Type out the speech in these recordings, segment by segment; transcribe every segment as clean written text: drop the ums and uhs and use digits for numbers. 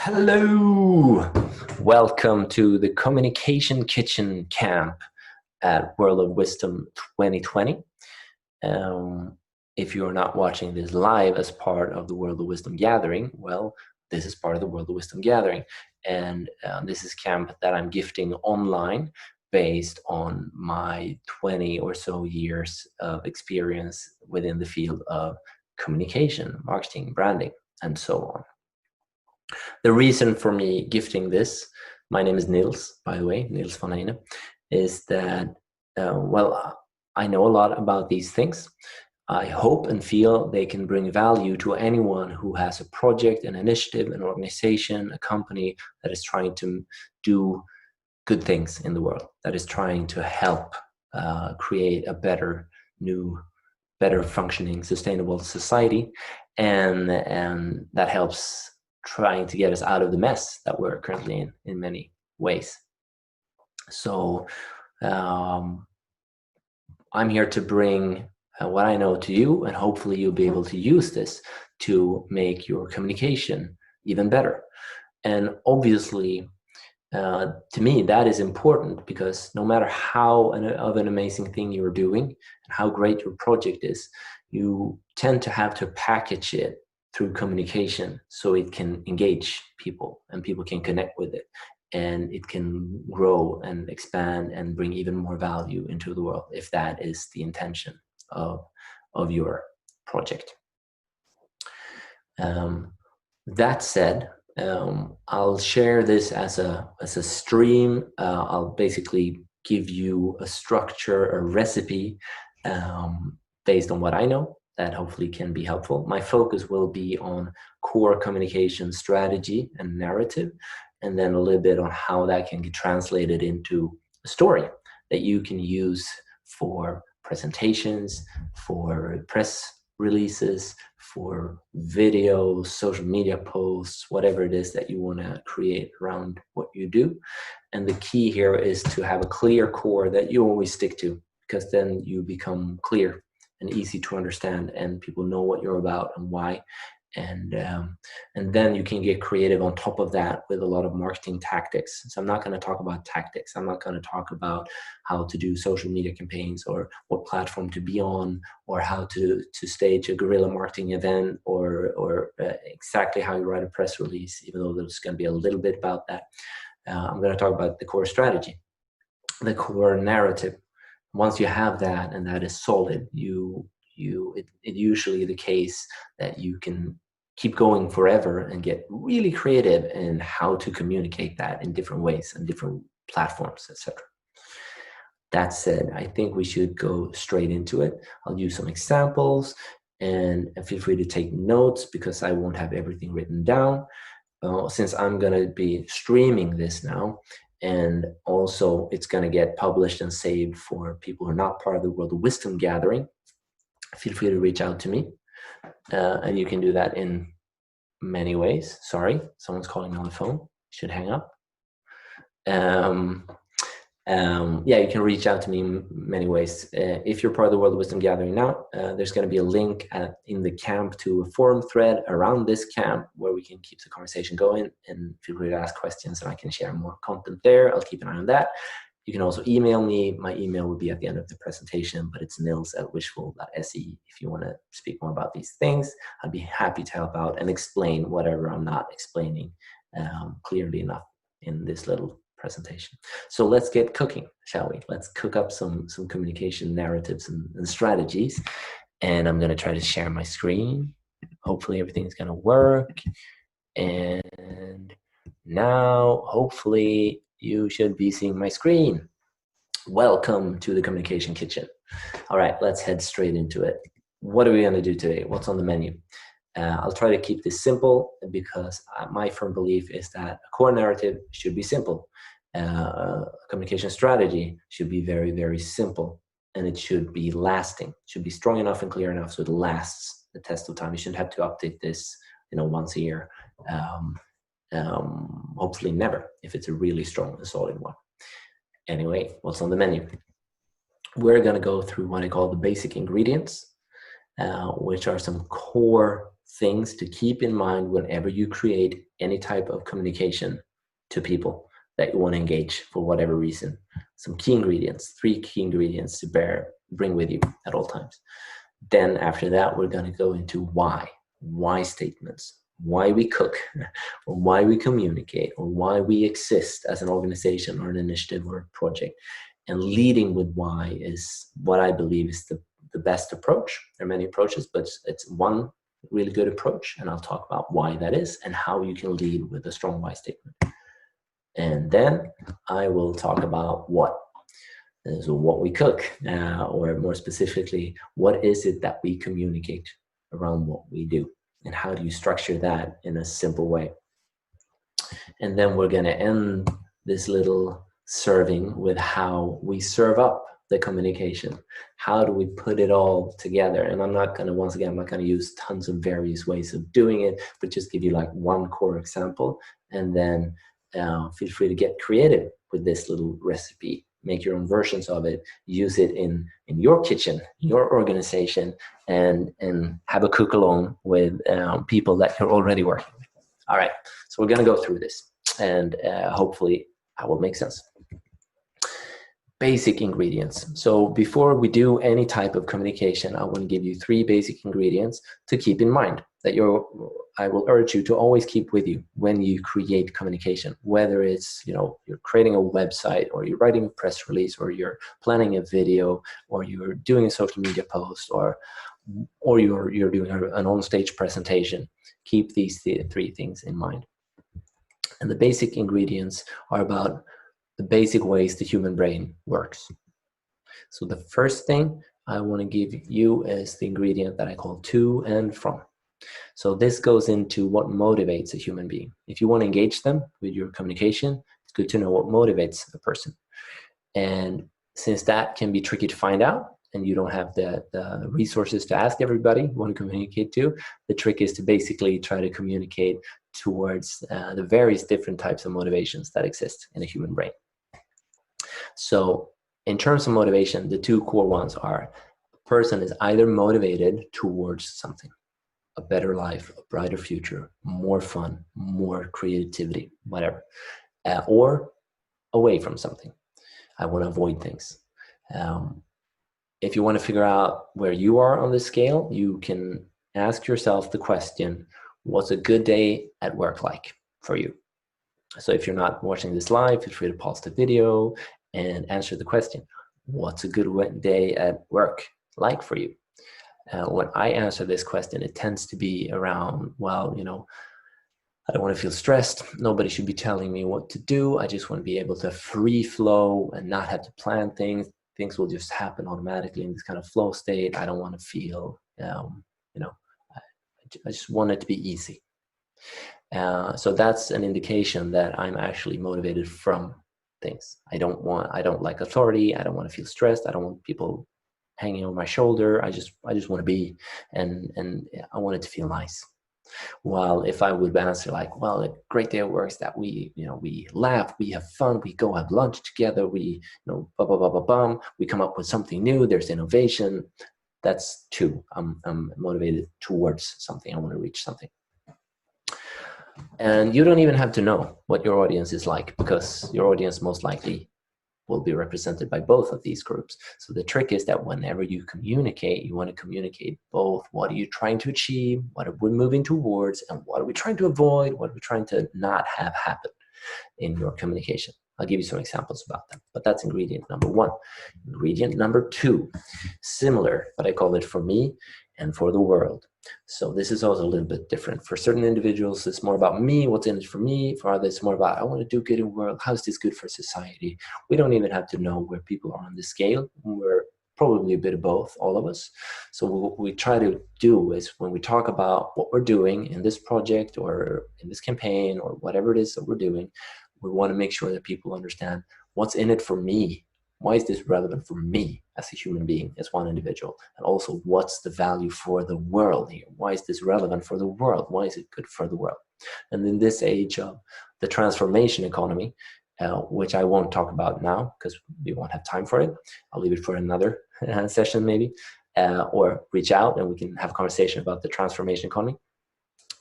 Hello! Welcome to the Communication Kitchen Camp at World of Wisdom 2020. If you're not watching this live as part of the World of Wisdom Gathering, well, this is part of the World of Wisdom Gathering. And this is camp that I'm gifting online based on my 20 or so years of experience within the field of communication, marketing, branding, and so on. The reason for me gifting this, my name is Nils, by the way, Nils von Heijne, is that, I know a lot about these things. I hope and feel they can bring value to anyone who has a project, an initiative, an organization, a company that is trying to do good things in the world, that is trying to help create a better, new, better functioning, sustainable society, and that helps trying to get us out of the mess that we're currently in many ways. So I'm here to bring what I know to you, and hopefully you'll be able to use this to make your communication even better. And obviously, to me, that is important, because no matter how of an amazing thing you're doing and how great your project is, you tend to have to package it through communication so it can engage people and people can connect with it, and it can grow and expand and bring even more value into the world, if that is the intention of your project. That said, I'll share this as a stream. I'll basically give you a structure, a recipe based on what I know that hopefully can be helpful. My focus will be on core communication strategy and narrative, and then a little bit on how that can get translated into a story that you can use for presentations, for press releases, for videos, social media posts, whatever it is that you want to create around what you do. And the key here is to have a clear core that you always stick to, because then you become clear and easy to understand, and people know what you're about and why. And then you can get creative on top of that with a lot of marketing tactics. So I'm not going to talk about tactics. I'm not going to talk about how to do social media campaigns, or what platform to be on, or how to stage a guerrilla marketing event, or exactly how you write a press release, even though there's going to be a little bit about that. I'm going to talk about the core strategy, the core narrative. Once you have that, and that is solid, it usually the case that you can keep going forever and get really creative in how to communicate that in different ways and different platforms, etc. That said, I think we should go straight into it. I'll use some examples, and feel free to take notes, because I won't have everything written down, since I'm going to be streaming this now. And also it's going to get published and saved for people who are not part of the World of Wisdom Gathering. Feel free to reach out to me. And you can do that in many ways. Sorry, someone's calling me on the phone. Should hang up. You can reach out to me in many ways. If you're part of the World of Wisdom Gathering now, there's going to be a link in the camp to a forum thread around this camp where we can keep the conversation going, and feel free to ask questions, and I can share more content there. I'll keep an eye on that. You can also email me. My email will be at the end of the presentation, but it's nils@wishful.se. If you want to speak more about these things, I'd be happy to help out and explain whatever I'm not explaining clearly enough in this little presentation. So let's get cooking, shall we? Let's cook up some communication narratives and strategies. And I'm going to try to share my screen. Hopefully everything's going to work. And now, hopefully, you should be seeing my screen. Welcome to the Communication Kitchen. All right, let's head straight into it. What are we going to do today? What's on the menu? I'll try to keep this simple, because my firm belief is that a core narrative should be simple. Communication strategy should be very, very simple, and it should be lasting. It should be strong enough and clear enough so it lasts the test of time. You shouldn't have to update this, once a year. Hopefully never, if it's a really strong and solid one. Anyway, what's on the menu? We're going to go through what I call the basic ingredients, which are some core things to keep in mind whenever you create any type of communication to people that you want to engage for whatever reason. Some key ingredients, 3 key ingredients to bring with you at all times. Then after that, we're going to go into why statements, why we cook, or why we communicate, or why we exist as an organization or an initiative or a project. And leading with why is what I believe is the best approach. There are many approaches, but it's one really good approach. And I'll talk about why that is and how you can lead with a strong why statement. And then I will talk about what. So what we cook, or more specifically, what is it that we communicate around what we do, and how do you structure that in a simple way. And then we're going to end this little serving with how we serve up the communication. How do we put it all together? And I'm not going to use tons of various ways of doing it, but just give you like one core example, and then feel free to get creative with this little recipe. Make your own versions of it, use it in your kitchen, your organization, and have a cook along with people that you're already working with. All right, so we're going to go through this, and hopefully that will make sense. Basic ingredients. So before we do any type of communication, I want to give you 3 basic ingredients to keep in mind that I will urge you to always keep with you when you create communication, whether it's, you're creating a website, or you're writing a press release, or you're planning a video, or you're doing a social media post, or you're doing an on-stage presentation. Keep these 3 things in mind. And the basic ingredients are about the basic ways the human brain works. So the first thing I want to give you is the ingredient that I call to and from. So this goes into what motivates a human being. If you want to engage them with your communication, it's good to know what motivates a person. And since that can be tricky to find out, and you don't have the resources to ask everybody you want to communicate to, the trick is to basically try to communicate towards the various different types of motivations that exist in a human brain. So in terms of motivation, the 2 core ones are: a person is either motivated towards something, a better life, a brighter future, more fun, more creativity, whatever, or away from something. I want to avoid things. If you want to figure out where you are on the scale, you can ask yourself the question, what's a good day at work like for you? So if you're not watching this live, feel free to pause the video and answer the question, what's a good day at work like for you? When I answer this question, it tends to be around, I don't want to feel stressed. Nobody should be telling me what to do. I just want to be able to free flow and not have to plan things. Things will just happen automatically in this kind of flow state. I don't want to feel, I just want it to be easy. So that's an indication that I'm actually motivated from things. I don't like authority. I don't want to feel stressed. I don't want people hanging over my shoulder. I just want to be, and I want it to feel nice. While if I would answer like, well, a great day at work is that we laugh, we have fun, we go have lunch together, we, we come up with something new, there's innovation. That's 2. I'm motivated towards something. I want to reach something. And you don't even have to know what your audience is like, because your audience most likely will be represented by both of these groups. So the trick is that whenever you communicate, you want to communicate both. What are you trying to achieve? What are we moving towards? And what are we trying to avoid? What are we trying to not have happen in your communication? I'll give you some examples about that. But that's ingredient number 1. Ingredient number 2, similar, but I call it for me and for the world. So this is also a little bit different. For certain individuals, it's more about me, what's in it for me. For others, it's more about, I want to do good in the world. How is this good for society? We don't even have to know where people are on the scale. We're probably a bit of both, all of us. So what we try to do is when we talk about what we're doing in this project or in this campaign or whatever it is that we're doing, we want to make sure that people understand what's in it for me. Why is this relevant for me as a human being, as one individual? And also, what's the value for the world here? Why is this relevant for the world? Why is it good for the world? And in this age of the transformation economy, which I won't talk about now because we won't have time for it. I'll leave it for another session maybe, or reach out and we can have a conversation about the transformation economy.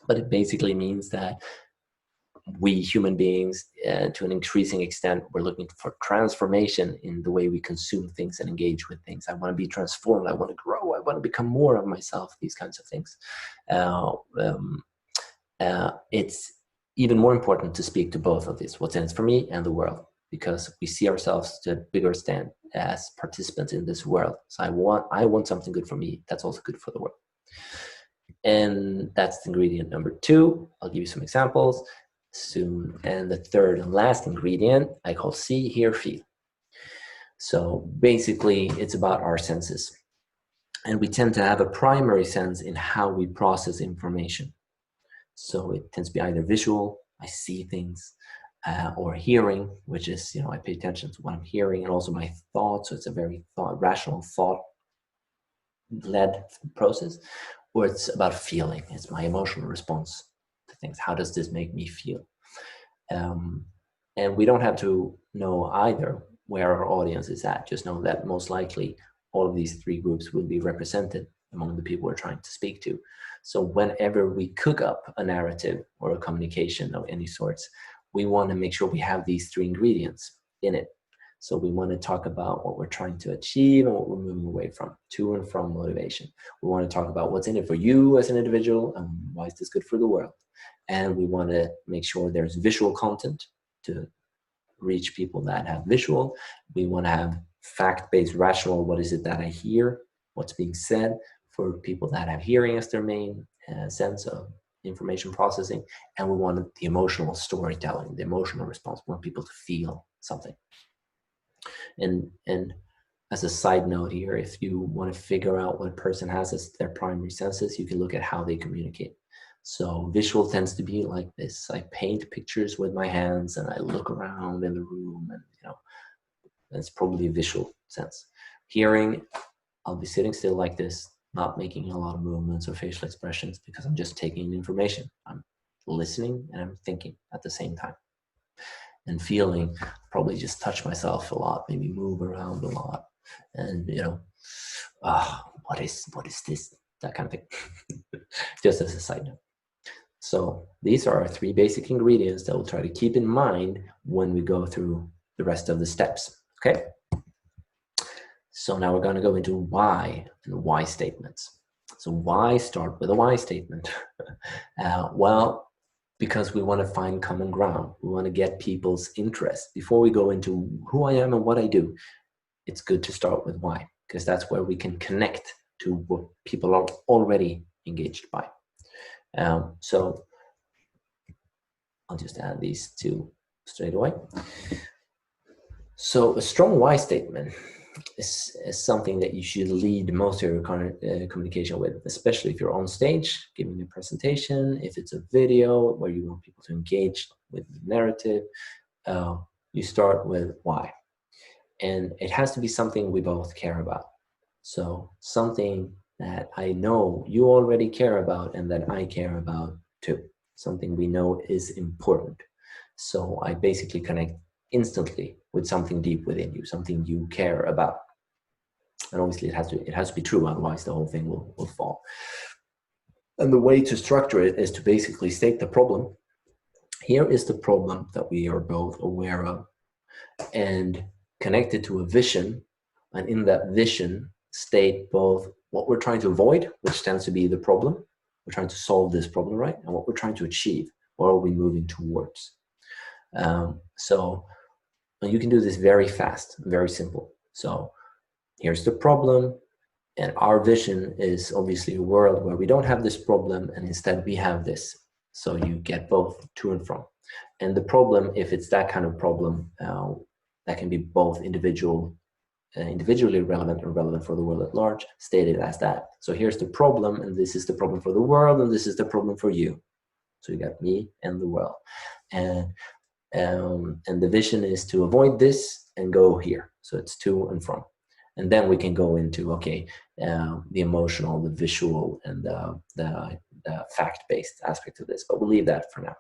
But it basically means that we human beings, to an increasing extent, we're looking for transformation in the way we consume things and engage with things. I want to be transformed. I want to grow. I want to become more of myself. These kinds of things. It's even more important to speak to both of these, what's in it for me and the world, because we see ourselves to a bigger extent as participants in this world. So I want something good for me. That's also good for the world. And that's ingredient number 2. I'll give you some examples soon. And the third and last ingredient I call see, hear, feel. So basically it's about our senses. And we tend to have a primary sense in how we process information. So it tends to be either visual, I see things, or hearing, which is, I pay attention to what I'm hearing, and also my thoughts. So it's a very rational thought-led process. Or it's about feeling. It's my emotional response to things. How does this make me feel? And we don't have to know either where our audience is at. Just know that most likely all of these 3 groups will be represented among the people we're trying to speak to. So whenever we cook up a narrative or a communication of any sorts, we want to make sure we have these 3 ingredients in it. So we want to talk about what we're trying to achieve and what we're moving away from, to and from motivation. We want to talk about what's in it for you as an individual and why is this good for the world. And we want to make sure there's visual content to reach people that have visual. We want to have fact-based, rational, what is it that I hear, what's being said, for people that have hearing as their main sense of information processing. And we want the emotional storytelling, the emotional response. We want people to feel something. And as a side note here, if you want to figure out what a person has as their primary senses, you can look at how they communicate. So visual tends to be like this. I paint pictures with my hands and I look around in the room, and that's probably a visual sense. Hearing, I'll be sitting still like this, not making a lot of movements or facial expressions, because I'm just taking in information. I'm listening and I'm thinking at the same time. And feeling, probably just touch myself a lot, maybe move around a lot, and what is this, that kind of thing. Just as a side note. So these are our 3 basic ingredients that we'll try to keep in mind when we go through the rest of the steps. Okay. So now we're going to go into why and why statements. So why start with a why statement? Well, because we want to find common ground. We want to get people's interest. Before we go into who I am and what I do, it's good to start with why, because that's where we can connect to what people are already engaged by. So I'll just add these 2 straight away. So a strong why statement is something that you should lead most of your communication with, especially if you're on stage giving a presentation, if it's a video where you want people to engage with the narrative. You start with why. And it has to be something we both care about. So something that I know you already care about and that I care about too. Something we know is important. So I basically connect instantly with something deep within you, something you care about. And obviously it has to be true, otherwise the whole thing will fall. And the way to structure it is to basically state the problem. Here is the problem that we are both aware of, and connect it to a vision. And in that vision, state both what we're trying to avoid, which tends to be the problem. We're trying to solve this problem, right? And what we're trying to achieve. What are we moving towards? So you can do this very fast, very simple. So here's the problem, and our vision is obviously a world where we don't have this problem, and instead we have this. So you get both to and from. And the problem, if it's that kind of problem, that can be both individually relevant and relevant for the world at large, stated as that. So here's the problem, and this is the problem for the world, and this is the problem for you. So you got me and the world. And the vision is to avoid this and go here. So it's to and from. And then we can go into, okay, the emotional, the visual, and the fact-based aspect of this. But we'll leave that for now.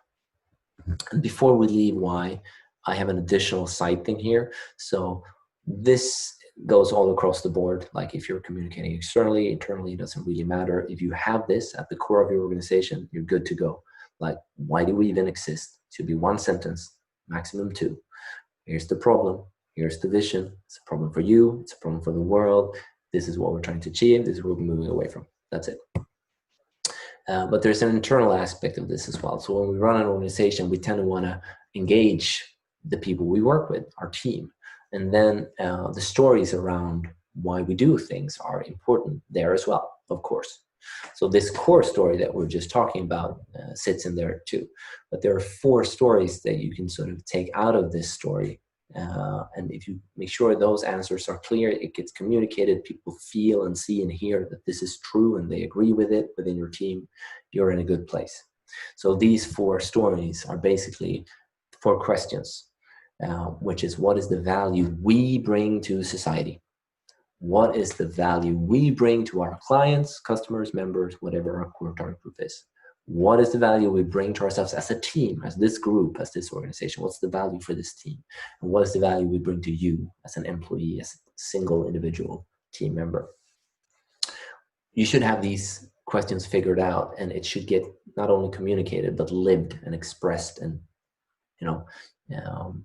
And before we leave why, I have an additional side thing here. So this goes all across the board. Like if you're communicating externally, internally, it doesn't really matter. If you have this at the core of your organization, you're good to go. Like, why do we even exist? It should be one sentence, maximum two. Here's the problem. Here's the vision. It's a problem for you. It's a problem for the world. This is what we're trying to achieve. This is what we're moving away from. That's it. But there's an internal aspect of this as well. So when we run an organization, we tend to want to engage the people we work with, our team. And then the stories around why we do things are important there as well, of course. So this core story that we're just talking about sits in there too. But there are 4 stories that you can sort of take out of this story. And if you make sure those answers are clear, it gets communicated, people feel and see and hear that this is true and they agree with it within your team, you're in a good place. So these 4 stories are basically 4 questions, which is, what is the value we bring to society? What is the value we bring to our clients, customers, members, whatever our core target group is? What is the value we bring to ourselves as a team, as this group, as this organization? What's the value for this team? And what is the value we bring to you as an employee, as a single individual team member? You should have these questions figured out, and it should get not only communicated, but lived and expressed, and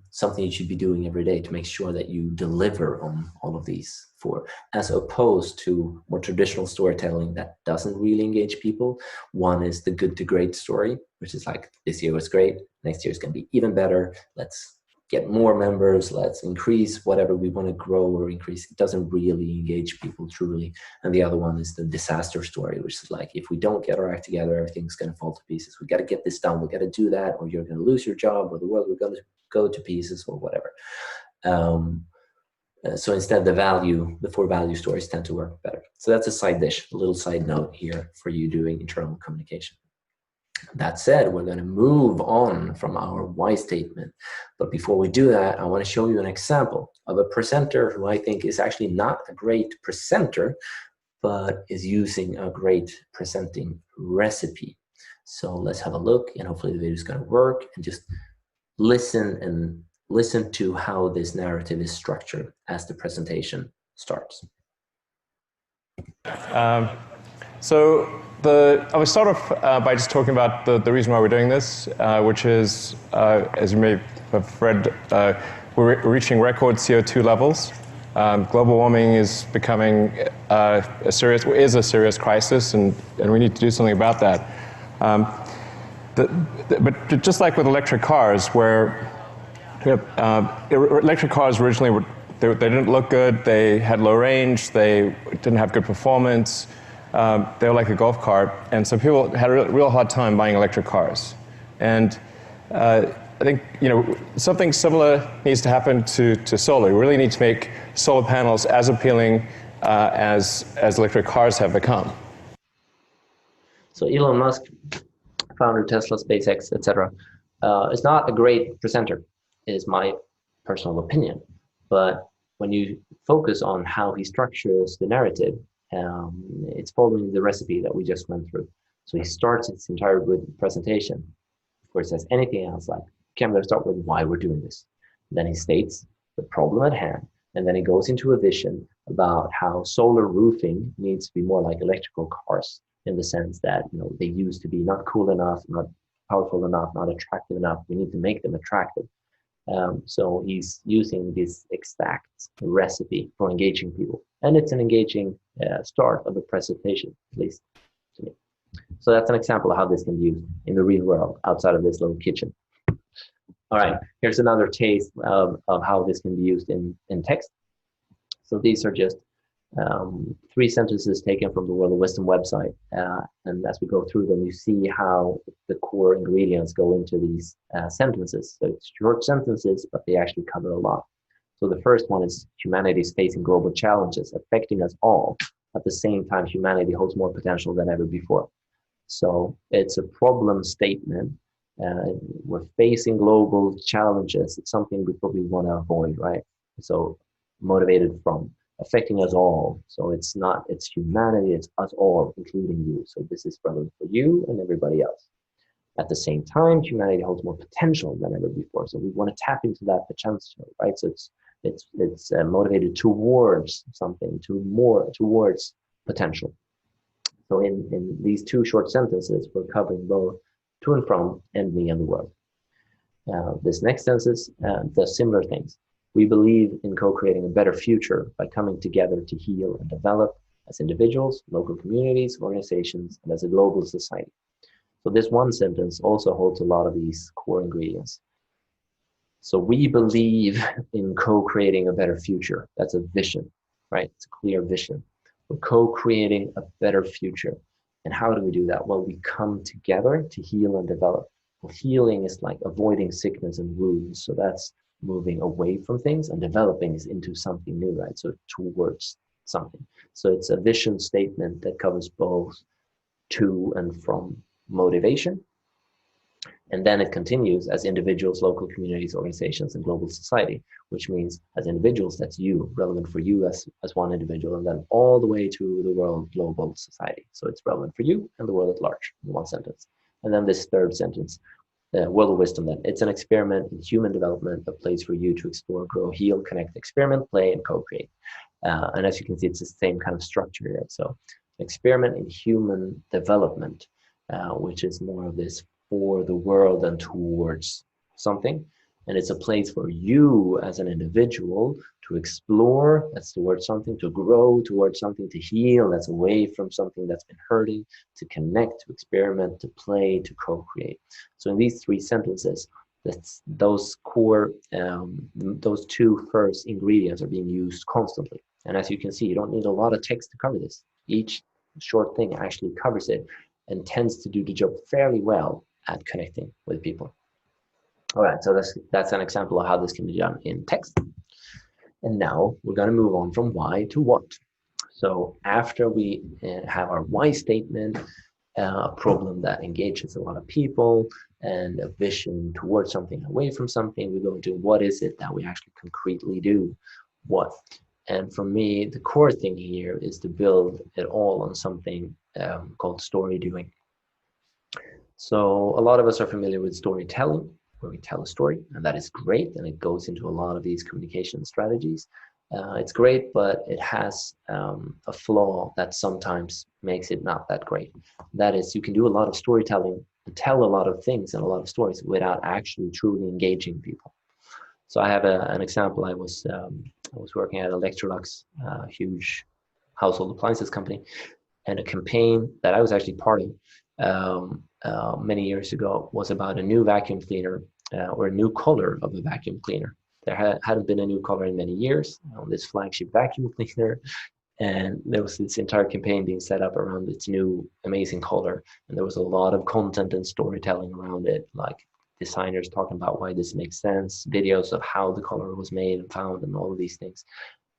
something you should be doing every day to make sure that you deliver on all of these 4, as opposed to more traditional storytelling that doesn't really engage people. One is the good to great story, which is like, this year was great, next year is going to be even better, let's get more members, let's increase whatever we want to grow or increase. It doesn't really engage people truly. And the other one is the disaster story, which is like, if we don't get our act together, everything's going to fall to pieces. We got to get this done. We got to do that, or you're going to lose your job, or the world will go to pieces, or whatever. So instead, the 4 value stories tend to work better. So that's a side dish, a little side note here for you doing internal communication. That said, we're going to move on from our why statement. But before we do that, I want to show you an example of a presenter who I think is actually not a great presenter, but is using a great presenting recipe. So let's have a look, and hopefully the video is going to work, and just listen to how this narrative is structured as the presentation starts. I will start off by just talking about the reason why we're doing this, which is, as you may have read, we're reaching record CO2 levels. Global warming is becoming a serious crisis, and we need to do something about that. But just like with electric cars, where electric cars originally they didn't look good, they had low range, they didn't have good performance. They were like a golf cart, and so people had a real hard time buying electric cars. And I think something similar needs to happen to solar. We really need to make solar panels as appealing as electric cars have become. So Elon Musk, founder of Tesla, SpaceX, etc., is not a great presenter, is my personal opinion. But when you focus on how he structures the narrative, it's following the recipe that we just went through. So he starts his entire presentation, before he says anything else, like, okay, I'm going to start with why we're doing this. Then he states the problem at hand, and then he goes into a vision about how solar roofing needs to be more like electrical cars, in the sense that they used to be not cool enough, not powerful enough, not attractive enough. We need to make them attractive. So he's using this exact recipe for engaging people, and it's an engaging start of a presentation, at least to me. So that's an example of how this can be used in the real world outside of this little kitchen. All right, here's another taste of how this can be used in text. So these are just 3 sentences taken from the World of Wisdom website. And as we go through them, you see how the core ingredients go into these sentences. So it's short sentences, but they actually cover a lot. So the first one is, humanity is facing global challenges affecting us all. At the same time, humanity holds more potential than ever before. So it's a problem statement. We're facing global challenges. It's something we probably want to avoid, right? So motivated from affecting us all. So it's humanity, it's us all, including you. So this is relevant for you and everybody else. At the same time, humanity holds more potential than ever before. So we want to tap into that potential, right? So it's motivated towards something, towards potential. So in these 2 short sentences, we're covering both to and from and me and the world. This next sentence does similar things. We believe in co-creating a better future by coming together to heal and develop as individuals, local communities, organizations, and as a global society. So this one sentence also holds a lot of these core ingredients. So we believe in co-creating a better future. That's a vision, right? It's a clear vision. We're co-creating a better future. And how do we do that? Well, we come together to heal and develop. Well, healing is like avoiding sickness and wounds. So that's moving away from things, and developing is into something new, right? So towards something. So it's a vision statement that covers both to and from motivation. And then it continues as individuals, local communities, organizations, and global society, which means as individuals, that's you, relevant for you as one individual, and then all the way to the world, global society. So it's relevant for you and the world at large in one sentence. And then this third sentence, world of wisdom, then it's an experiment in human development, a place for you to explore, grow, heal, connect, experiment, play, and co-create. And as you can see, it's the same kind of structure here. So experiment in human development, which is more of this for the world and towards something. And it's a place for you as an individual to explore, that's towards something, to grow towards something, to heal, that's away from something that's been hurting, to connect, to experiment, to play, to co-create. So in these three sentences, that's those core, those two first ingredients are being used constantly. And as you can see, you don't need a lot of text to cover this. Each short thing actually covers it and tends to do the job fairly well at connecting with people. All right, so that's an example of how this can be done in text. And now we're going to move on from why to what. So after we have our why statement, a problem that engages a lot of people, and a vision towards something, away from something, we go into what is it that we actually concretely do, what. And for me, the core thing here is to build it all on something called story doing. So a lot of us are familiar with storytelling, where we tell a story, and that is great, and it goes into a lot of these communication strategies. It's great, but it has a flaw that sometimes makes it not that great. That is, you can do a lot of storytelling and tell a lot of things and a lot of stories without actually truly engaging people. So I have an example. I was working at Electrolux, a huge household appliances company, and a campaign that I was actually part of many years ago was about a new vacuum cleaner or a new color of a vacuum cleaner. There hadn't been a new color in many years on this flagship vacuum cleaner, and there was this entire campaign being set up around its new amazing color, and there was a lot of content and storytelling around it, like designers talking about why this makes sense, videos of how the color was made and found, and all of these things.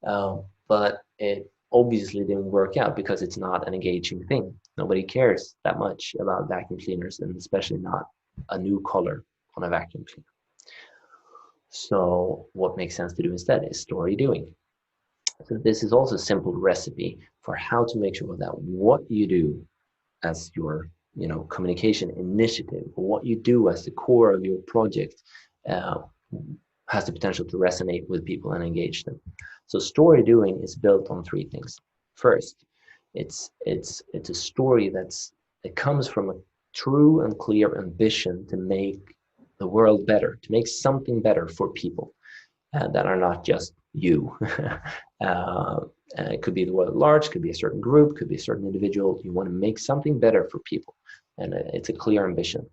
But it obviously didn't work out because it's not an engaging thing. Nobody cares that much about vacuum cleaners, and especially not a new color on a vacuum cleaner. So what makes sense to do instead is story doing. So this is also a simple recipe for how to make sure that what you do as your communication initiative, or what you do as the core of your project, uh, has the potential to resonate with people and engage them. So story doing is built on three things. First, it's a story it comes from a true and clear ambition to make the world better, to make something better for people that are not just you. It could be the world at large, could be a certain group, could be a certain individual. You want to make something better for people, and it's a clear ambition.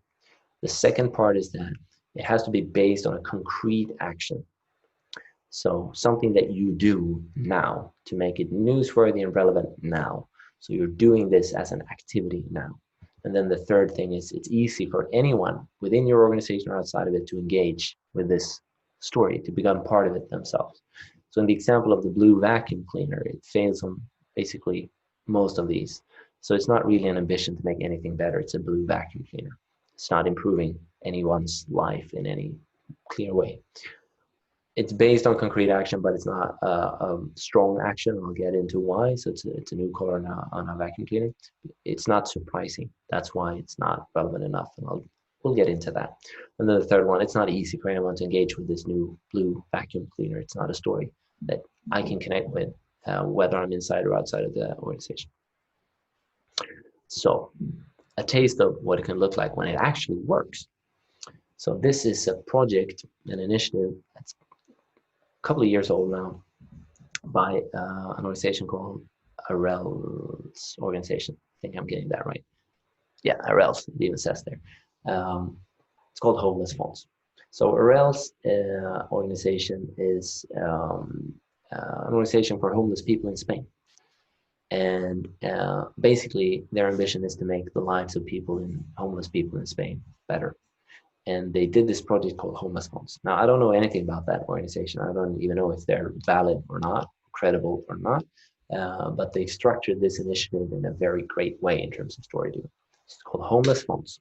The second part is that it has to be based on a concrete action. So something that you do now to make it newsworthy and relevant now. So you're doing this as an activity now. And then the third thing is it's easy for anyone within your organization or outside of it to engage with this story, to become part of it themselves. So in the example of the blue vacuum cleaner, it fails on basically most of these. So it's not really an ambition to make anything better. It's a blue vacuum cleaner. It's not improving anyone's life in any clear way. It's based on concrete action, but it's not a strong action. I'll get into why. So it's a new color on a vacuum cleaner. It's not surprising. That's why it's not relevant enough, and we'll get into that. And then the third one, it's not easy for anyone to engage with this new blue vacuum cleaner. It's not a story that I can connect with, whether I'm inside or outside of the organization. So a taste of what it can look like when it actually works. So this is a project, an initiative that's a couple of years old now by an organization called Arel's organization. I think I'm getting that right. Yeah, Arel's, it even says there. It's called Homeless Fonts. So Arel's organization is an organization for homeless people in Spain. And basically, their ambition is to make the lives of homeless people in Spain better. And they did this project called Homeless Fonts. Now, I don't know anything about that organization. I don't even know if they're valid or not, credible or not. But they've structured this initiative in a very great way in terms of storytelling. It's called Homeless Fonts.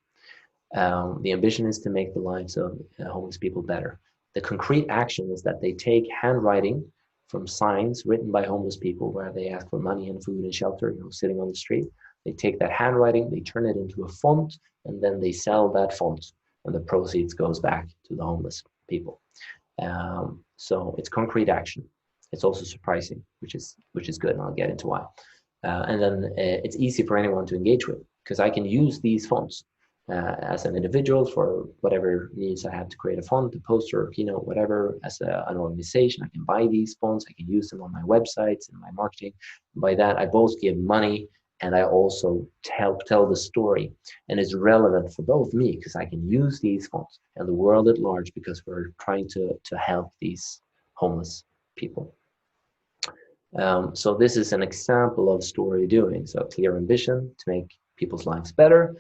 The ambition is to make the lives of homeless people better. The concrete action is that they take handwriting from signs written by homeless people where they ask for money and food and shelter, sitting on the street. They take that handwriting, they turn it into a font, and then they sell that font, and the proceeds goes back to the homeless people. So it's concrete action. It's also surprising, which is good, and I'll get into why. And then it's easy for anyone to engage with, because I can use these fonts as an individual for whatever needs I have to create a font, a poster, a keynote, whatever. As an organization, I can buy these fonts. I can use them on my websites and my marketing. By that, I both give money and I also help tell the story. And it's relevant for both me because I can use these fonts and the world at large because we're trying to help these homeless people. So this is an example of story doing. So clear ambition to make people's lives better,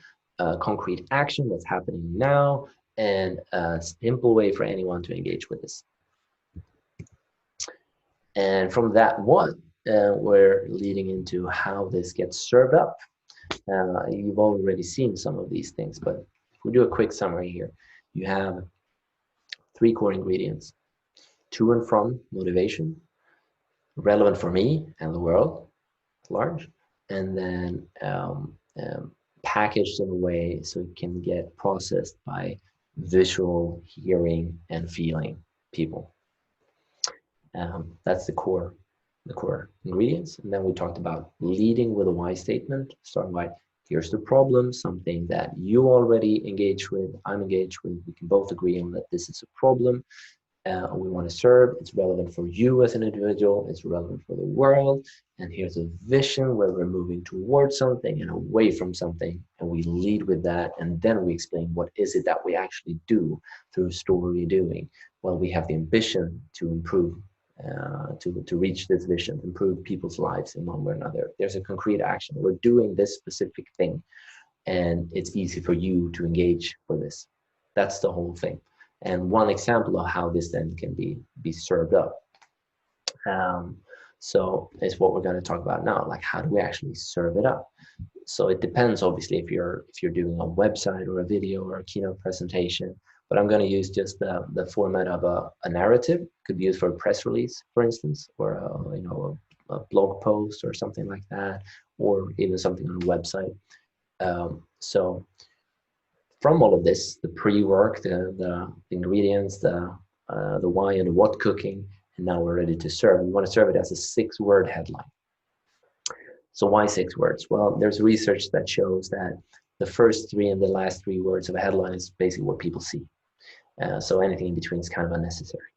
concrete action that's happening now, and a simple way for anyone to engage with this. And from that one, we're leading into how this gets served up. You've already seen some of these things, but if we do a quick summary here, you have 3 core ingredients: to and from motivation, relevant for me and the world at large, and then packaged in a way so it can get processed by visual, hearing, and feeling people. That's the core ingredients. And then we talked about leading with a why statement, starting by here's the problem, something that you already engage with, I'm engaged with, we can both agree on that this is a problem. We want to serve. It's relevant for you as an individual. It's relevant for the world. And here's a vision where we're moving towards something and away from something. And we lead with that. And then we explain what is it that we actually do through story doing. Well, we have the ambition to improve, to reach this vision, improve people's lives in one way or another. There's a concrete action. We're doing this specific thing. And it's easy for you to engage with this. That's the whole thing. And one example of how this then can be served up. So is what we're going to talk about now. Like, how do we actually serve it up? So it depends, obviously, if you're doing a website or a video or a keynote presentation. But I'm going to use just the format of a narrative. Could be used for a press release, for instance, or a blog post or something like that, or even something on a website. So from all of this, the pre-work, the ingredients, the why and what cooking, and now we're ready to serve. We want to serve it as a 6-word headline. So why 6 words? Well, there's research that shows that the first 3 and the last 3 words of a headline is basically what people see. So anything in between is kind of unnecessary.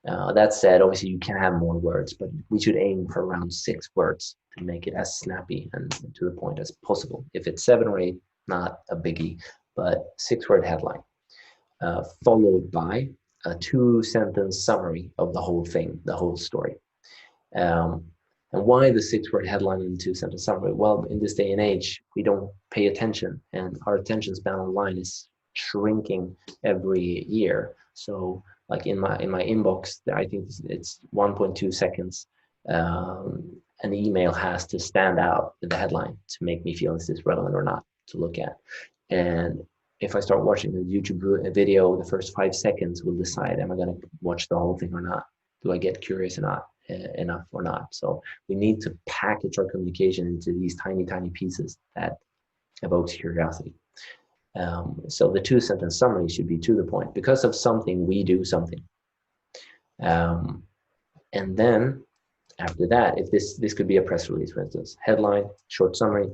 That said, obviously you can have more words, but we should aim for around 6 words to make it as snappy and to the point as possible. If it's 7 or 8, not a biggie. But 6-word headline, followed by a 2-sentence summary of the whole thing, the whole story. And why the 6-word headline and 2-sentence summary? Well, in this day and age, we don't pay attention, and our attention span online is shrinking every year. So, like in my inbox, I think it's 1.2 seconds. An email has to stand out in the headline to make me feel is this relevant or not to look at. And if I start watching a YouTube video, the first 5 seconds will decide, am I going to watch the whole thing or not? Do I get curious enough or not? So we need to package our communication into these tiny, tiny pieces that evokes curiosity. So the 2-sentence summary should be to the point. Because of something, we do something. And then after that, if this could be a press release, for instance, headline, short summary,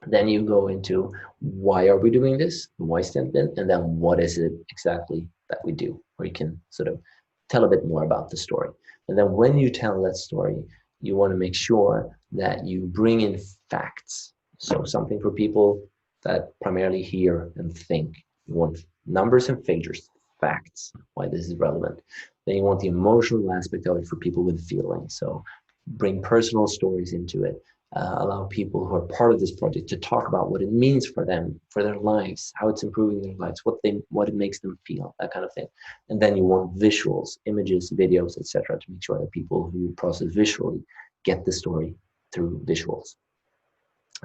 Then you go into why are we doing this, why statement, and then what is it exactly that we do, where you can sort of tell a bit more about the story. And then when you tell that story, you want to make sure that you bring in facts. So something for people that primarily hear and think. You want numbers and figures, facts, why this is relevant. Then you want the emotional aspect of it for people with feelings. So bring personal stories into it. Allow people who are part of this project to talk about what it means for them, for their lives, how it's improving their lives, what it makes them feel, that kind of thing. And then you want visuals, images, videos, etc., to make sure that people who process visually get the story through visuals.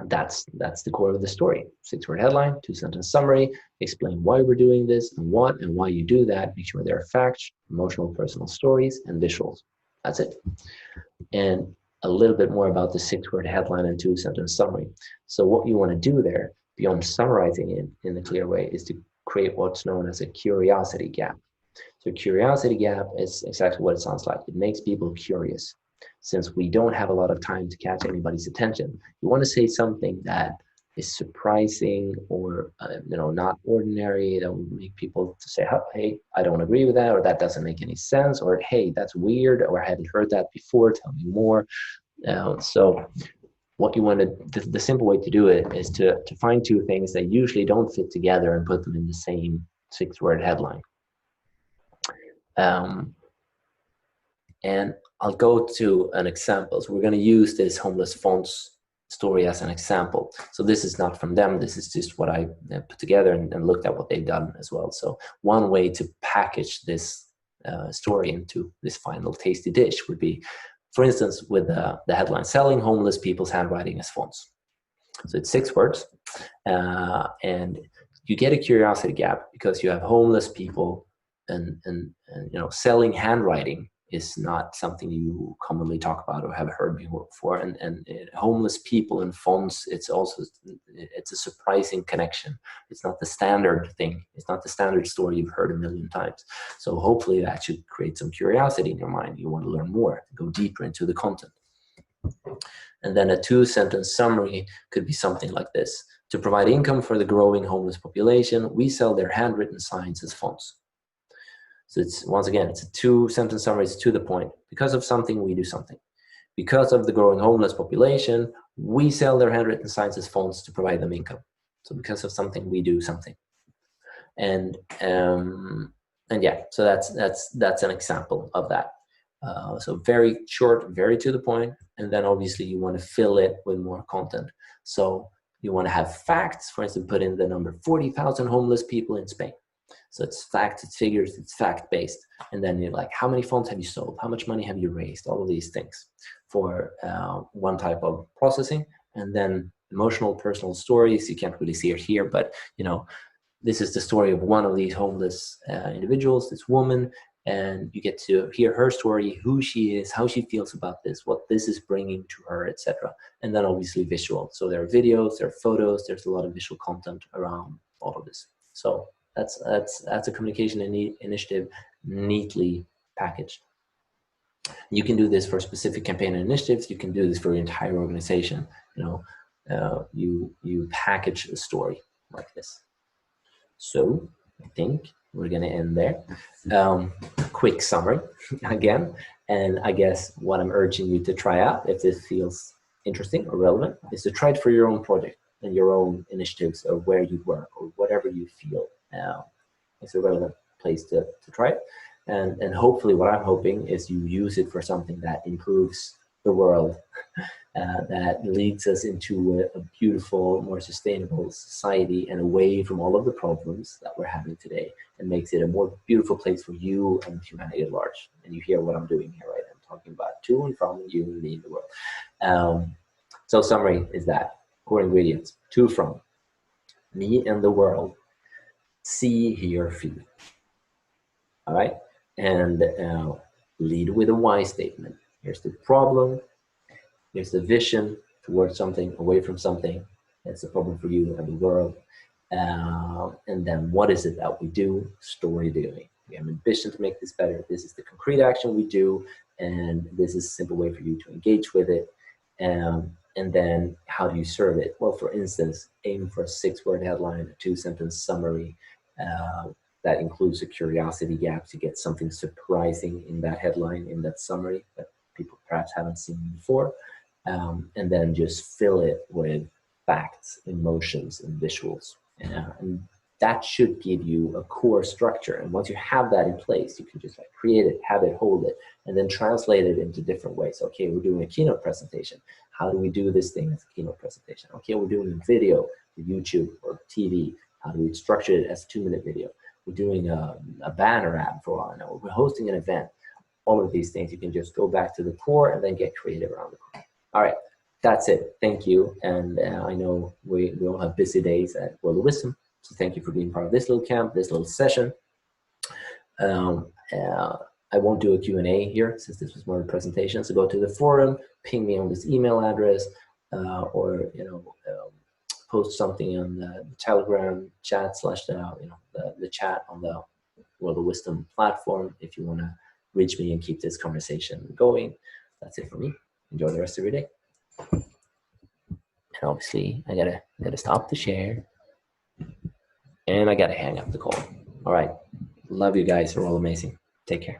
That's the core of the story. 6-word headline, 2-sentence summary, explain why we're doing this and what and why you do that. Make sure there are facts, emotional, personal stories, and visuals. That's it. And a little bit more about the 6-word headline and 2-sentence summary. So what you want to do there, beyond summarizing it in a clear way, is to create what's known as a curiosity gap. So curiosity gap is exactly what it sounds like. It makes people curious. Since we don't have a lot of time to catch anybody's attention, you want to say something that is surprising or not ordinary, that will make people to say, hey, I don't agree with that, or that doesn't make any sense, or hey, that's weird, or I haven't heard that before, tell me more. So what you want to, the simple way to do it is to find two things that usually don't fit together and put them in the same 6-word headline. And I'll go to an example. So we're going to use this homeless fonts story as an example. So this is not from them. This is just what I put together and looked at what they've done as well. So one way to package this story into this final tasty dish would be, for instance, with the headline, selling homeless people's handwriting as fonts. So it's 6 words. And you get a curiosity gap because you have homeless people and selling handwriting is not something you commonly talk about or have heard before. And homeless people and fonts, it's a surprising connection. It's not the standard thing. It's not the standard story you've heard a million times. So hopefully that should create some curiosity in your mind. You want to learn more, go deeper into the content. And then a 2-sentence summary could be something like this. To provide income for the growing homeless population, we sell their handwritten signs as fonts. So it's, once again, it's a 2-sentence summary. It's to the point. Because of something, we do something. Because of the growing homeless population, we sell their handwritten signs as fonts to provide them income. So because of something, we do something. And yeah, so that's an example of that. So very short, very to the point, and then obviously you want to fill it with more content. So you want to have facts. For instance, put in the number 40,000 homeless people in Spain. So it's facts, it's figures, it's fact-based. And then you're like, how many fonts have you sold? How much money have you raised? All of these things for one type of processing. And then emotional, personal stories. You can't really see it here, but this is the story of one of these homeless individuals, this woman, and you get to hear her story, who she is, how she feels about this, what this is bringing to her, etc. And then obviously visual. So there are videos, there are photos, there's a lot of visual content around all of this. So that's a communication initiative neatly packaged. You can do this for specific campaign initiatives. You can do this for your entire organization. You package a story like this. So I think we're going to end there. Quick summary again. And I guess what I'm urging you to try out, if this feels interesting or relevant, is to try it for your own project and your own initiatives or where you work or whatever you feel is a relevant place to try it. And hopefully what I'm hoping is you use it for something that improves the world, that leads us into a beautiful, more sustainable society and away from all of the problems that we're having today, and makes it a more beautiful place for you and humanity at large. And you hear what I'm doing here, right? I'm talking about to and from you and me in the world. So summary is that, core ingredients, to, from, me and the world, see, hear, feel. All right? And lead with a why statement. Here's the problem. Here's the vision towards something, away from something. That's a problem for you and the world. And then what is it that we do? Story doing. We have an ambition to make this better. This is the concrete action we do. And this is a simple way for you to engage with it. And then how do you serve it? Well, for instance, aim for a 6-word headline, a 2-sentence summary that includes a curiosity gap to get something surprising in that headline, in that summary that people perhaps haven't seen before. And then just fill it with facts, emotions, and visuals. And that should give you a core structure. And once you have that in place, you can just like create it, have it, hold it, and then translate it into different ways. Okay, we're doing a keynote presentation. How do we do this thing as a keynote presentation? Okay, we're doing a video for YouTube or TV. How do we structure it as a 2-minute video? We're doing a banner ad for all I know. We're hosting an event. All of these things, you can just go back to the core and then get creative around the core. All right, that's it. Thank you. And I know we all have busy days at World of Wisdom. So thank you for being part of this little camp, this little session. I won't do a Q&A here since this was more of a presentation. So go to the forum, ping me on this email address, or post something on the Telegram chat / the chat on the World of Wisdom platform if you want to reach me and keep this conversation going. That's it for me. Enjoy the rest of your day. And obviously, I gotta stop the share. And I gotta hang up the call. All right. Love you guys. You're all amazing. Take care.